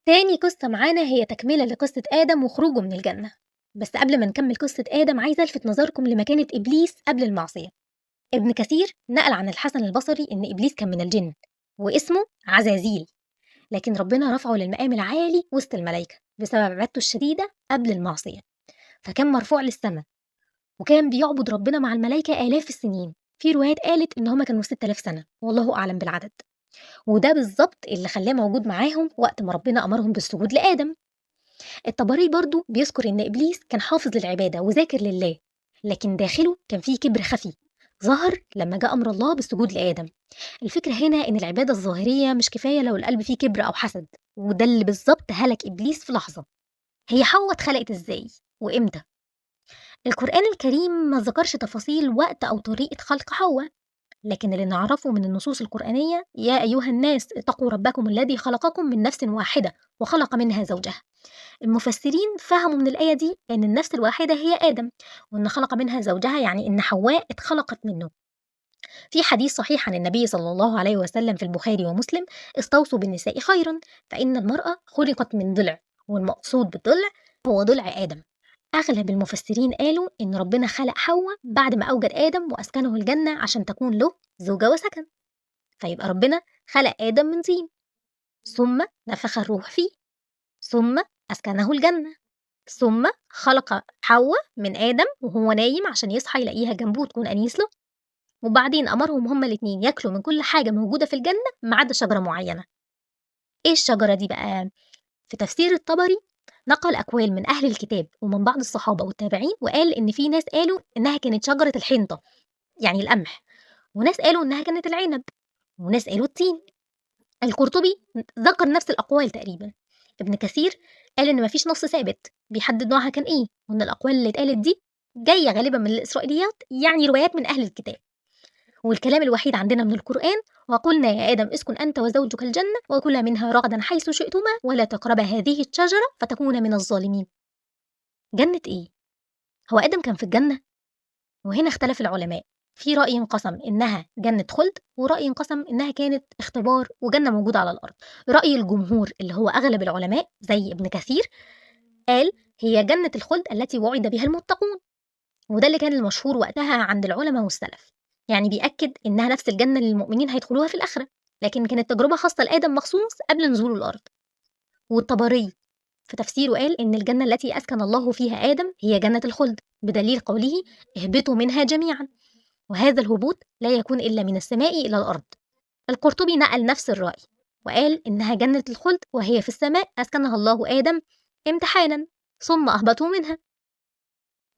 تاني قصة معانا هي تكملة لقصة آدم وخروجه من الجنة. بس قبل ما نكمل قصة آدم عايزة ألفت نظركم لمكانة إبليس قبل المعصية. ابن كثير نقل عن الحسن البصري إن إبليس كان من الجن واسمه عزازيل، لكن ربنا رفعه للمقام العالي وسط الملائكة بسبب عبادته الشديدة قبل المعصية، فكان مرفوع للسماء وكان بيعبد ربنا مع الملائكة آلاف السنين. في روايات قالت إن هما كانوا 6000 سنة والله أعلم بالعدد، وده بالظبط اللي خلاه موجود معاهم وقت ما ربنا أمرهم بالسجود لآدم. الطبري برضو بيذكر إن إبليس كان حافظ للعبادة وذاكر لله، لكن داخله كان فيه كبر خفي ظهر لما جاء أمر الله بالسجود لآدم. الفكرة هنا إن العبادة الظاهرية مش كفاية لو القلب فيه كبر أو حسد، وده اللي بالظبط هلك إبليس في لحظة. هي حواء اتخلقت إزاي وإمتى؟ القرآن الكريم ما ذكرش تفاصيل وقت أو طريقة خلق حواء، لكن اللي نعرفه من النصوص القرآنية: يا أيها الناس اتقوا ربكم الذي خلقكم من نفس واحدة وخلق منها زوجها. المفسرين فهموا من الآية دي إن النفس الواحدة هي آدم، وإن خلق منها زوجها يعني إن حواء اتخلقت منه. في حديث صحيح عن النبي صلى الله عليه وسلم في البخاري ومسلم: استوصوا بالنساء خيرا فإن المرأة خلقت من ضلع، والمقصود بالضلع هو ضلع آدم. أغلب المفسرين قالوا إن ربنا خلق حواء بعد ما أوجد آدم وأسكنه الجنة عشان تكون له زوجة وسكن. فيبقى ربنا خلق آدم من طين، ثم نفخ الروح فيه، ثم أسكنه الجنة، ثم خلق حواء من آدم وهو نايم عشان يصحى يلاقيها جنبه وتكون أنيس له، وبعدين أمرهم هما الاتنين ياكلوا من كل حاجة موجودة في الجنة ما عدا شجرة معينة. إيه الشجرة دي بقى؟ في تفسير الطبري نقل أقوال من أهل الكتاب ومن بعض الصحابة والتابعين، وقال إن في ناس قالوا إنها كانت شجرة الحنطة يعني القمح، وناس قالوا إنها كانت العنب، وناس قالوا التين. القرطبي ذكر نفس الأقوال تقريبا. ابن كثير قال إن مفيش نص ثابت بيحدد نوعها كان إيه، وإن الأقوال اللي اتقالت دي جاية غالبا من الإسرائيليات يعني روايات من أهل الكتاب. والكلام الوحيد عندنا من القرآن: وقلنا يا آدم اسكن أنت وزوجك الجنة وكلا منها رغدا حيث شئتما ولا تقربا هذه الشجرة فتكونا من الظالمين. جنة إيه؟ هو آدم كان في الجنة؟ وهنا اختلف العلماء، في رأي انقسم إنها جنة خلد، ورأي انقسم إنها كانت اختبار وجنة موجودة على الأرض. رأي الجمهور اللي هو أغلب العلماء زي ابن كثير قال هي جنة الخلد التي وعد بها المتقون، وده اللي كان المشهور وقتها عند العلماء والسلف، يعني بيأكد إنها نفس الجنة اللي المؤمنين هيدخلوها في الآخرة، لكن كانت تجربة خاصة لآدم مخصوص قبل نزوله الأرض. والطبري في تفسيره قال إن الجنة التي أسكن الله فيها آدم هي جنة الخلد، بدليل قوله: اهبطوا منها جميعا، وهذا الهبوط لا يكون إلا من السماء إلى الأرض. القرطبي نقل نفس الرأي وقال إنها جنة الخلد وهي في السماء أسكنها الله آدم امتحانا ثم أهبطوا منها.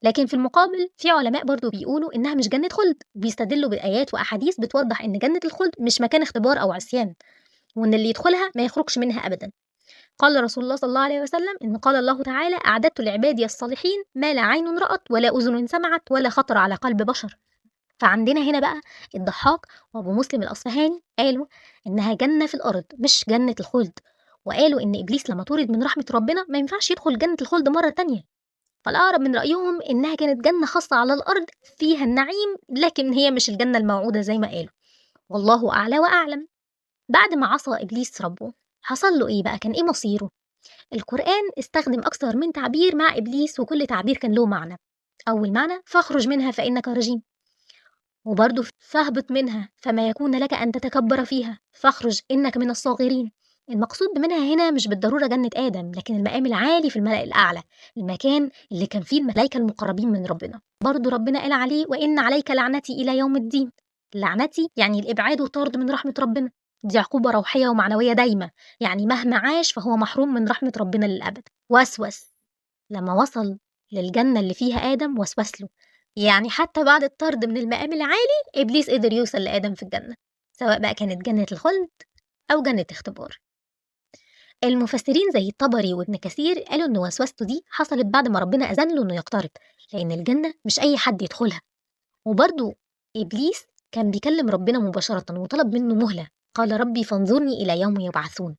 لكن في المقابل في علماء برضو بيقولوا إنها مش جنة خلد، بيستدلوا بآيات وأحاديث بتوضح إن جنة الخلد مش مكان اختبار أو عصيان، وإن اللي يدخلها ما يخرجش منها أبدا. قال رسول الله صلى الله عليه وسلم إن قال الله تعالى: أعددت لعبادي الصالحين ما لا عين رأت ولا أذن سمعت ولا خطر على قلب بشر. فعندنا هنا بقى الضحاك وأبو مسلم الأصفهاني قالوا إنها جنة في الأرض مش جنة الخلد، وقالوا إن إبليس لما طرد من رحمة ربنا ما ينفعش يدخل جنة الخلد مرة تانية. فالأقرب من رأيهم إنها كانت جنة خاصة على الأرض فيها النعيم، لكن هي مش الجنة الموعودة زي ما قالوا، والله أعلى وأعلم. بعد ما عصى إبليس ربه حصل له إيه بقى؟ كان إيه مصيره؟ القرآن استخدم أكثر من تعبير مع إبليس وكل تعبير كان له معنى. أول معنى: فاخرج منها فإنك رجيم، وبرضه فاهبط منها فما يكون لك أن تتكبر فيها فاخرج إنك من الصاغرين. المقصود منها هنا مش بالضرورة جنة آدم، لكن المقام العالي في الملأ الأعلى، المكان اللي كان فيه الملائكة المقربين من ربنا. برضه ربنا قال عليه: وإن عليك لعنتي إلى يوم الدين. لعنتي يعني الإبعاد والطرد من رحمة ربنا، دي عقوبة روحية ومعنوية دايمة، يعني مهما عاش فهو محروم من رحمة ربنا للأبد. وسوس لما وصل للجنة اللي فيها آدم وسوس له، يعني حتى بعد الطرد من المقام العالي إبليس قدر يوصل لآدم في الجنة، سواء بقى كانت جنة الخلد أو جنة اختبار. المفسرين زي الطبري وابن كثير قالوا إن وسوسته دي حصلت بعد ما ربنا أذن له إنه يقترب، لأن الجنة مش أي حد يدخلها. وبرضه إبليس كان بيكلم ربنا مباشرة وطلب منه مهلة، قال: ربي فانظرني إلى يوم يبعثون،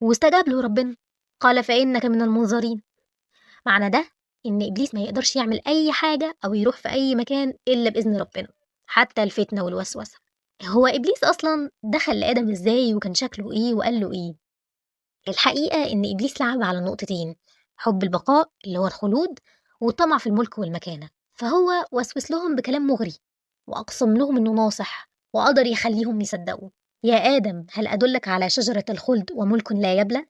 واستجاب له ربنا قال: فإنك من المنظرين. معنى ده إن إبليس ما يقدرش يعمل أي حاجة أو يروح في أي مكان إلا بإذن ربنا، حتى الفتنة والوسوسة. هو إبليس أصلا دخل لآدم إزاي وكان شكله إيه وقال له إيه؟ الحقيقة إن إبليس لعب على نقطتين، حب البقاء اللي هو الخلود والطمع في الملك والمكانة، فهو وسوس لهم بكلام مغري وأقسم لهم إنه ناصح وقدر يخليهم يصدقوا. يا آدم هل أدلك على شجرة الخلد وملك لا يبلى؟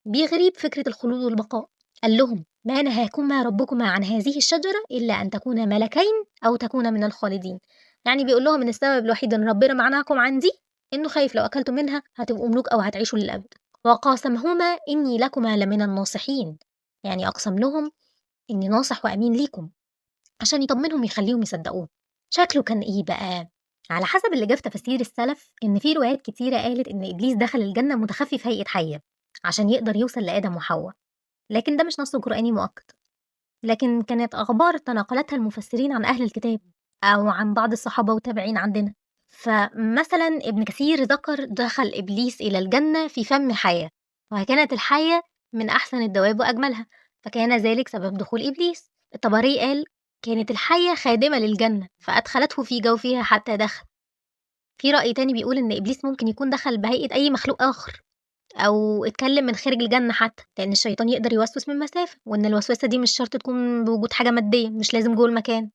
بيغري بفكرة الخلود والبقاء. قال لهم ما نهاكما ربكما عن هذه الشجرة إلا أن تكونا ملكين أو تكونا من الخالدين. يعني بيقول لهم إن السبب الوحيد إن ربنا منعكم عن دي إنه خايف لو أكلتوا منها هتبقوا ملوك أو هتعيشوا للأبد. وقاسمهما إني لكما لمن الناصحين، يعني أقسم لهم إني ناصح وأمين ليكم عشان يطمنهم يخليهم يصدقوه. شكله كان إيه بقى؟ على حسب اللي جه في تفاسير السلف إن في روايات كتيرة قالت إن إبليس دخل الجنة متخفي في هيئة حية عشان يقدر يوصل لآدم وحواء، لكن ده مش نص قرآني مؤكد. لكن كانت أخبار تناقلتها المفسرين عن أهل الكتاب أو عن بعض الصحابة والتابعين عندنا. فمثلا ابن كثير ذكر دخل إبليس إلى الجنة في فم حية، وكانت الحية من أحسن الدواب وأجملها، فكان ذلك سبب دخول إبليس. الطبري قال كانت الحية خادمة للجنة فأدخلته في جوفها حتى دخل. في رأي تاني بيقول إن إبليس ممكن يكون دخل بهيئة أي مخلوق آخر أو اتكلم من خارج الجنة حتى، لأن الشيطان يقدر يوسوس من مسافة، وإن الوسوسة دي مش شرط تكون بوجود حاجة مادية، مش لازم جوه المكان.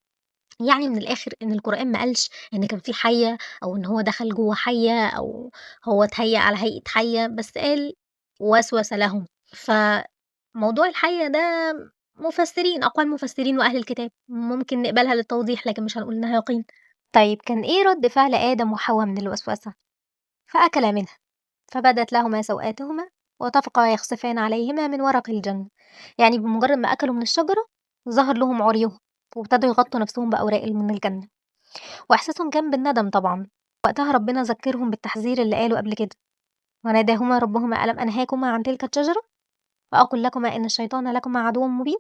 يعني من الآخر إن القرآن ما قالش إن كان في حية أو إن هو دخل جوه حية أو هو اتهيأ على هيئة حية، بس قال وسوس لهم. فموضوع الحية ده مفسرين، أقوال مفسرين وأهل الكتاب ممكن نقبلها للتوضيح لكن مش هنقول إنها يقين. طيب كان إيه رد فعل آدم وحواء من الوسوسة؟ فأكلا منها فبدت لهما سوآتهما وطفقا يخصفان عليهما من ورق الجنة. يعني بمجرد ما أكلوا من الشجرة ظهر لهم عريهم وابتدوا يغطوا نفسهم بأوراق من الجنة، وإحساسهم كان بالندم طبعا. وقتها ربنا ذكرهم بالتحذير اللي قاله قبل كده، وناداهما ربهما ألم أنهاكما عن تلك الشجرة وأقل لكما إن الشيطان لكما عدو مبين.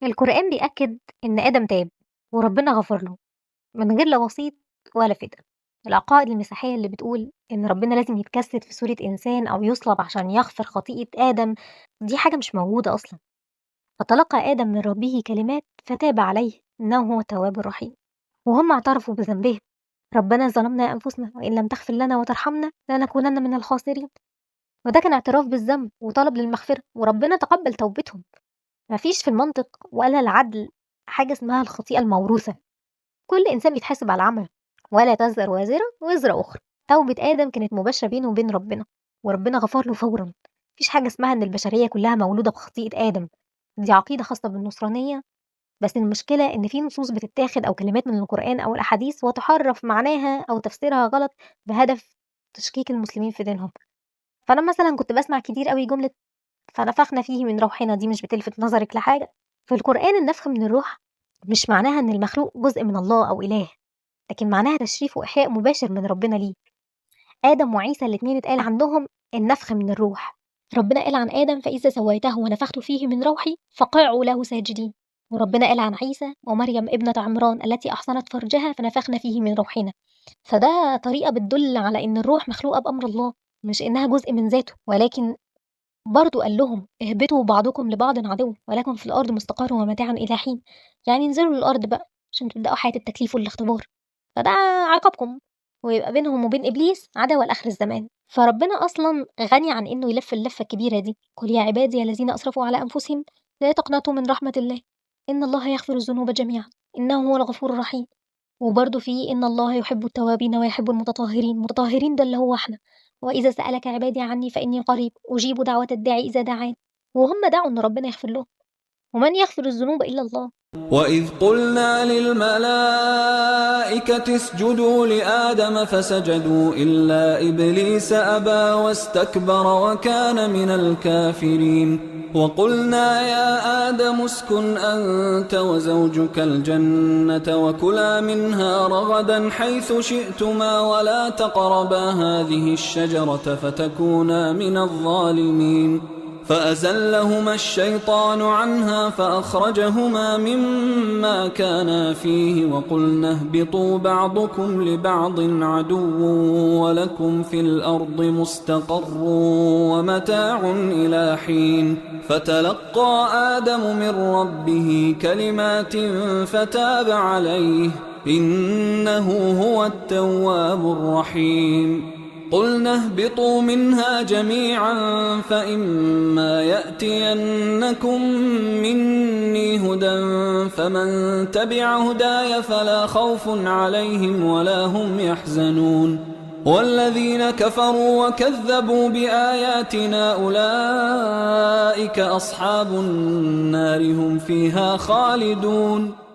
القرآن بيأكد إن آدم تاب وربنا غفر له من غير لا وسيط ولا فداء. العقائد المسيحية اللي بتقول إن ربنا لازم يتجسد في صورة إنسان أو يصلب عشان يغفر خطيئة آدم دي حاجة مش موجودة أصلا. فتلقى آدم من ربه كلمات فتاب عليه إنه هو التواب الرحيم، وهم اعترفوا بذنبهم ربنا ظلمنا أنفسنا وإن لم تغفر لنا وترحمنا لنكونن من الخاسرين. وده كان اعتراف بالذنب وطلب للمغفرة وربنا تقبل توبتهم. مفيش في المنطق ولا العدل حاجة اسمها الخطيئة الموروثة، كل إنسان بيتحاسب على عمله ولا تزر وازرة وزر أخرى. توبة آدم كانت مباشرة بينه وبين ربنا وربنا غفر له فورا. مفيش حاجة اسمها إن البشرية كلها مولودة بخطيئة آدم، دي عقيدة خاصة بالنصرانية. بس المشكلة إن في نصوص بتتاخد أو كلمات من القرآن أو الأحاديث وتحرف معناها أو تفسيرها غلط بهدف تشكيك المسلمين في دينهم. فأنا مثلا كنت بسمع كتير قوي جملة فنفخنا فيه من روحنا، دي مش بتلفت نظرك لحاجة؟ في القرآن النفخ من الروح مش معناها إن المخلوق جزء من الله أو إله، لكن معناها تشريف وإحياء مباشر من ربنا ليه. آدم وعيسى الاتنين اتقال عنهم النفخ من الروح. ربنا قال عن آدم فإذا سويته ونفخت فيه من روحي فقعوا له ساجدين، وربنا قال عن عيسى ومريم ابنة عمران التي أحصنت فرجها فنفخنا فيه من روحنا. فده طريقة بتدل على إن الروح مخلوقة بأمر الله، مش إنها جزء من ذاته. ولكن برضه قال لهم اهبطوا بعضكم لبعض عدو ولكم في الأرض مستقر ومتاع إلى حين، يعني انزلوا الأرض بقى عشان تبدأوا حياة التكليف والاختبار، فده عقابكم ويبقى بينهم وبين إبليس عداوة لآخر الزمان. فربنا أصلا غني عن إنه يلف اللفة الكبيرة دي. قل يا عبادي الذين أسرفوا على أنفسهم لا تقنطوا من رحمة الله إن الله يغفر الذنوب جميعا إنه هو الغفور الرحيم. وبرضه في إن الله يحب التوابين ويحب المتطهرين، المتطهرين ده اللي هو احنا. وإذا سألك عبادي عني فإني قريب أجيب دعوة الداعي إذا دعان، وهم دعوا إن ربنا يغفر لهم، ومن يغفر الذنوب إلا الله. وإذ قلنا للملائكة اسجدوا لآدم فسجدوا إلا إبليس أبى واستكبر وكان من الكافرين. وقلنا يا آدم اسكن أنت وزوجك الجنة وكلا منها رغدا حيث شئتما ولا تقربا هذه الشجرة فتكونا من الظالمين. فأزلهما الشيطان عنها فأخرجهما مما كانا فيه وقلنا اهبطوا بعضكم لبعض عدو ولكم في الأرض مستقر ومتاع إلى حين. فتلقى آدم من ربه كلمات فتاب عليه إنه هو التواب الرحيم. قلنا اهبطوا منها جميعا فإما يأتينكم مني هدى فمن تبع هداي فلا خوف عليهم ولا هم يحزنون والذين كفروا وكذبوا بآياتنا أولئك أصحاب النار هم فيها خالدون